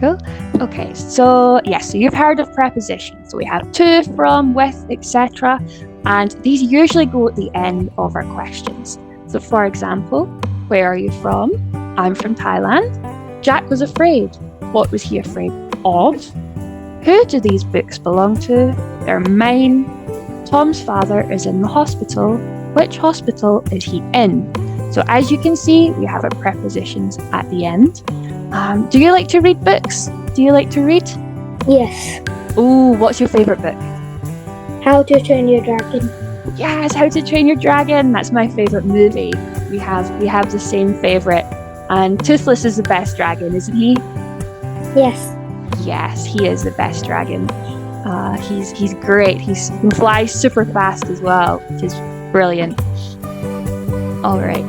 Cool. Okay, so yes, so you've heard of prepositions. So we have to, from, with, etc. And these usually go at the end of our questions. So for example, where are you from? I'm from Thailand. Jack was afraid. What was he afraid of? Who do these books belong to? They're mine. Tom's father is in the hospital. Which hospital is he in? So as you can see, we have our prepositions at the end. Do you like to read books? Do you like to read? Yes. Ooh, what's your favourite book? How to Train Your Dragon. Yes, How to Train Your Dragon. That's my favourite movie. We have the same favourite. And Toothless is the best dragon, isn't he? Yes. Yes, he is the best dragon. He's great. He can fly super fast as well, which is brilliant. All right.